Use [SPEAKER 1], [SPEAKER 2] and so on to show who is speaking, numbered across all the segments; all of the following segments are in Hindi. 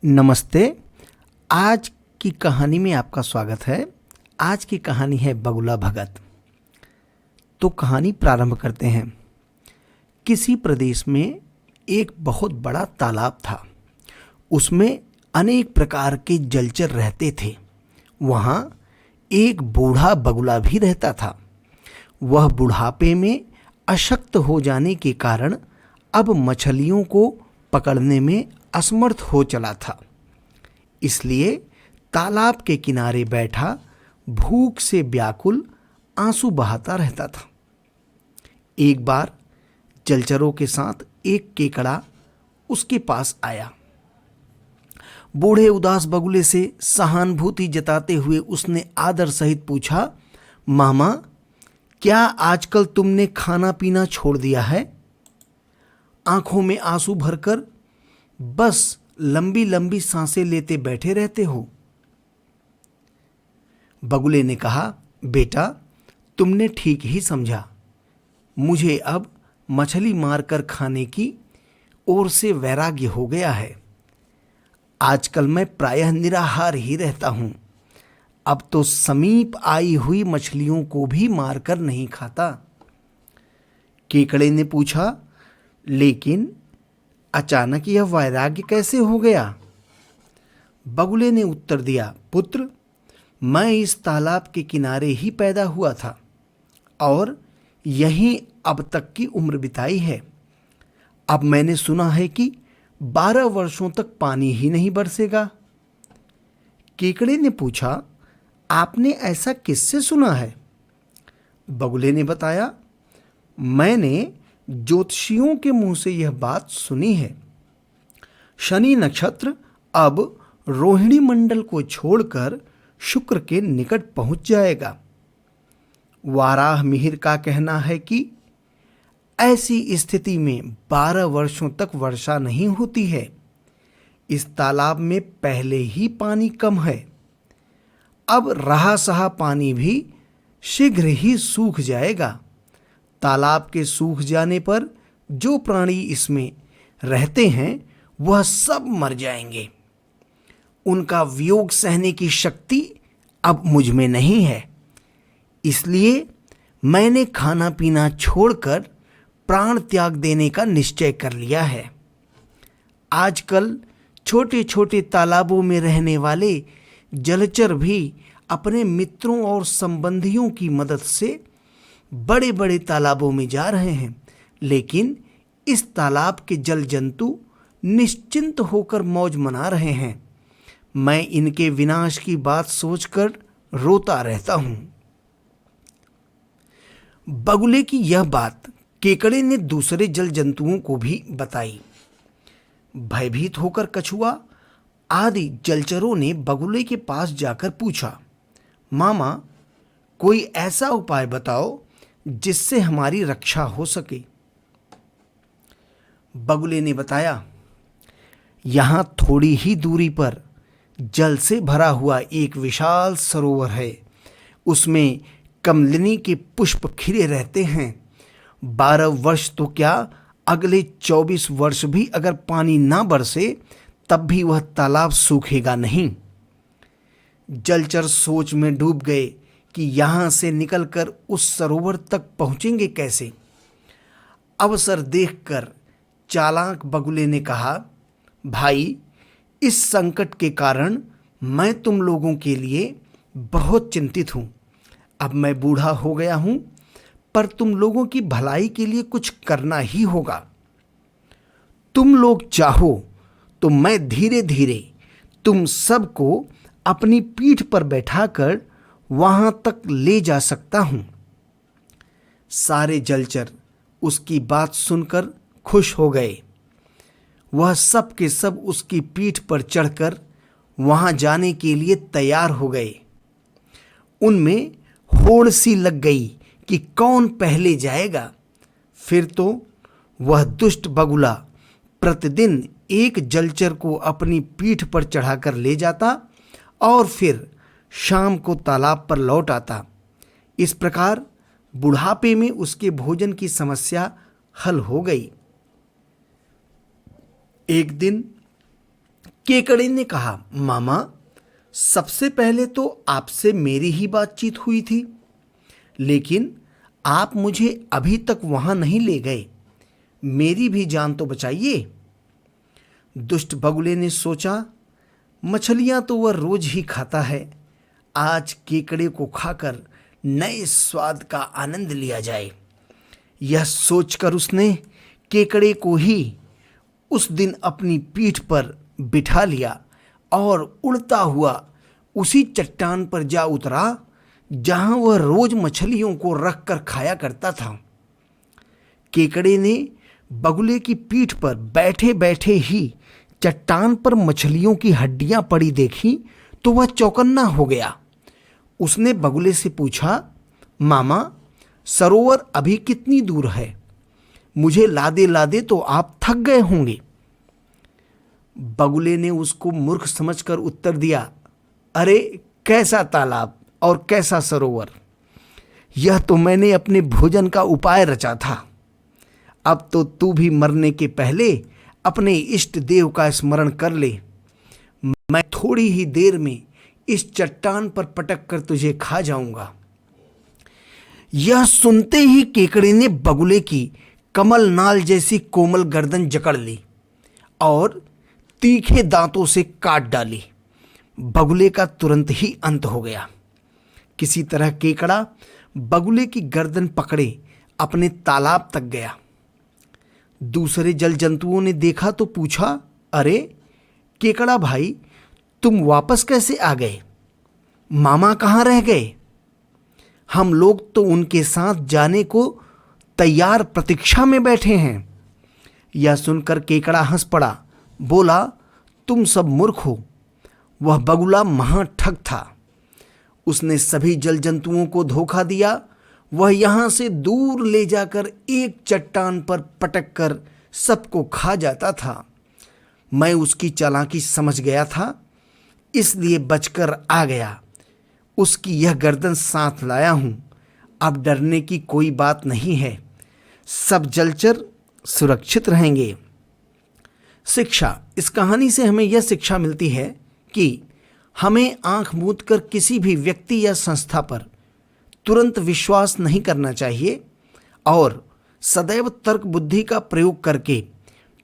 [SPEAKER 1] नमस्ते। आज की कहानी में आपका स्वागत है। आज की कहानी है बगुला भगत। तो कहानी प्रारंभ करते हैं। किसी प्रदेश में एक बहुत बड़ा तालाब था। उसमें अनेक प्रकार के जलचर रहते थे। वहाँ एक बूढ़ा बगुला भी रहता था। वह बुढ़ापे में अशक्त हो जाने के कारण अब मछलियों को पकड़ने में असमर्थ हो चला था। इसलिए तालाब के किनारे बैठा भूख से व्याकुल आंसू बहाता रहता था। एक बार जलचरों के साथ एक केकड़ा उसके पास आया। बूढ़े उदास बगुले से सहानुभूति जताते हुए उसने आदर सहित पूछा, मामा, क्या आजकल तुमने खाना पीना छोड़ दिया है? आंखों में आंसू भरकर बस लंबी लंबी सांसें लेते बैठे रहते हो। बगुले ने कहा, बेटा, तुमने ठीक ही समझा। मुझे अब मछली मारकर खाने की ओर से वैराग्य हो गया है। आजकल मैं प्रायः निराहार ही रहता हूं। अब तो समीप आई हुई मछलियों को भी मारकर नहीं खाता। केकड़े ने पूछा, लेकिन अचानक यह वैराग्य कैसे हो गया? बगुले ने उत्तर दिया, पुत्र, मैं इस तालाब के किनारे ही पैदा हुआ था और यहीं अब तक की उम्र बिताई है। अब मैंने सुना है कि 12 वर्षों तक पानी ही नहीं बरसेगा। केकड़े ने पूछा, आपने ऐसा किससे सुना है? बगुले ने बताया, मैंने ज्योतिषियों के मुंह से यह बात सुनी है। शनि नक्षत्र अब रोहिणी मंडल को छोड़कर शुक्र के निकट पहुंच जाएगा। वाराह मिहिर का कहना है कि ऐसी स्थिति में 12 वर्षों तक वर्षा नहीं होती है। इस तालाब में पहले ही पानी कम है। अब रहा सहा पानी भी शीघ्र ही सूख जाएगा। तालाब के सूख जाने पर जो प्राणी इसमें रहते हैं वह सब मर जाएंगे। उनका वियोग सहने की शक्ति अब मुझ में नहीं है। इसलिए मैंने खाना पीना छोड़कर प्राण त्याग देने का निश्चय कर लिया है। आजकल छोटे छोटे तालाबों में रहने वाले जलचर भी अपने मित्रों और संबंधियों की मदद से बड़े बड़े तालाबों में जा रहे हैं, लेकिन इस तालाब के जल जंतु निश्चिंत होकर मौज मना रहे हैं। मैं इनके विनाश की बात सोचकर रोता रहता हूं। बगुले की यह बात केकड़े ने दूसरे जल जंतुओं को भी बताई। भयभीत होकर कछुआ आदि जलचरों ने बगुले के पास जाकर पूछा, मामा, कोई ऐसा उपाय बताओ जिससे हमारी रक्षा हो सके। बगुले ने बताया, यहां थोड़ी ही दूरी पर जल से भरा हुआ एक विशाल सरोवर है। उसमें कमलिनी के पुष्प खिले रहते हैं। 12 वर्ष तो क्या, अगले 24 वर्ष भी अगर पानी ना बरसे तब भी वह तालाब सूखेगा नहीं। जलचर सोच में डूब गए कि यहां से निकलकर उस सरोवर तक पहुंचेंगे कैसे। अवसर देखकर चालाक बगुले ने कहा, भाई, इस संकट के कारण मैं तुम लोगों के लिए बहुत चिंतित हूं। अब मैं बूढ़ा हो गया हूं, पर तुम लोगों की भलाई के लिए कुछ करना ही होगा। तुम लोग चाहो तो मैं धीरे धीरे तुम सबको अपनी पीठ पर बैठाकर वहां तक ले जा सकता हूं। सारे जलचर उसकी बात सुनकर खुश हो गए। वह सब के सब उसकी पीठ पर चढ़कर वहां जाने के लिए तैयार हो गए। उनमें होड़ सी लग गई कि कौन पहले जाएगा। फिर तो वह दुष्ट बगुला प्रतिदिन एक जलचर को अपनी पीठ पर चढ़ाकर ले जाता और फिर शाम को तालाब पर लौट आता। इस प्रकार बुढ़ापे में उसके भोजन की समस्या हल हो गई। एक दिन केकड़े ने कहा, मामा, सबसे पहले तो आपसे मेरी ही बातचीत हुई थी, लेकिन आप मुझे अभी तक वहां नहीं ले गए। मेरी भी जान तो बचाइए। दुष्ट बगुले ने सोचा, मछलियां तो वह रोज ही खाता है, आज केकड़े को खाकर नए स्वाद का आनंद लिया जाए। यह सोचकर उसने केकड़े को ही उस दिन अपनी पीठ पर बिठा लिया और उड़ता हुआ उसी चट्टान पर जा उतरा जहां वह रोज मछलियों को रख कर खाया करता था। केकड़े ने बगुले की पीठ पर बैठे बैठे ही चट्टान पर मछलियों की हड्डियां पड़ी देखी तो वह चौकन्ना हो गया। उसने बगुले से पूछा, मामा, सरोवर अभी कितनी दूर है? मुझे लादे लादे तो आप थक गए होंगे। बगुले ने उसको मूर्ख समझकर उत्तर दिया, अरे कैसा तालाब और कैसा सरोवर, यह तो मैंने अपने भोजन का उपाय रचा था। अब तो तू भी मरने के पहले अपने इष्ट देव का स्मरण कर ले। मैं थोड़ी ही देर में इस चट्टान पर पटक कर तुझे खा जाऊंगा। यह सुनते ही केकड़े ने बगुले की कमल नाल जैसी कोमल गर्दन जकड़ ली और तीखे दांतों से काट डाली। बगुले का तुरंत ही अंत हो गया। किसी तरह केकड़ा बगुले की गर्दन पकड़े अपने तालाब तक गया। दूसरे जल जंतुओं ने देखा तो पूछा, अरे केकड़ा भाई, तुम वापस कैसे आ गए? मामा कहाँ रह गए? हम लोग तो उनके साथ जाने को तैयार प्रतीक्षा में बैठे हैं। यह सुनकर केकड़ा हंस पड़ा, बोला, तुम सब मूर्ख हो। वह बगुला महाठग था। उसने सभी जल जंतुओं को धोखा दिया। वह यहां से दूर ले जाकर एक चट्टान पर पटक कर सबको खा जाता था। मैं उसकी चालाकी समझ गया था, इसलिए बचकर आ गया। उसकी यह गर्दन साथ लाया हूं। अब डरने की कोई बात नहीं है। सब जलचर सुरक्षित रहेंगे। शिक्षा, इस कहानी से हमें यह शिक्षा मिलती है कि हमें आंख मूंद कर किसी भी व्यक्ति या संस्था पर तुरंत विश्वास नहीं करना चाहिए और सदैव तर्क बुद्धि का प्रयोग करके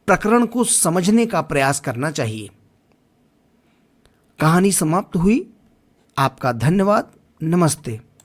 [SPEAKER 1] प्रकरण को समझने का प्रयास करना चाहिए। कहानी समाप्त हुई। आपका धन्यवाद। नमस्ते।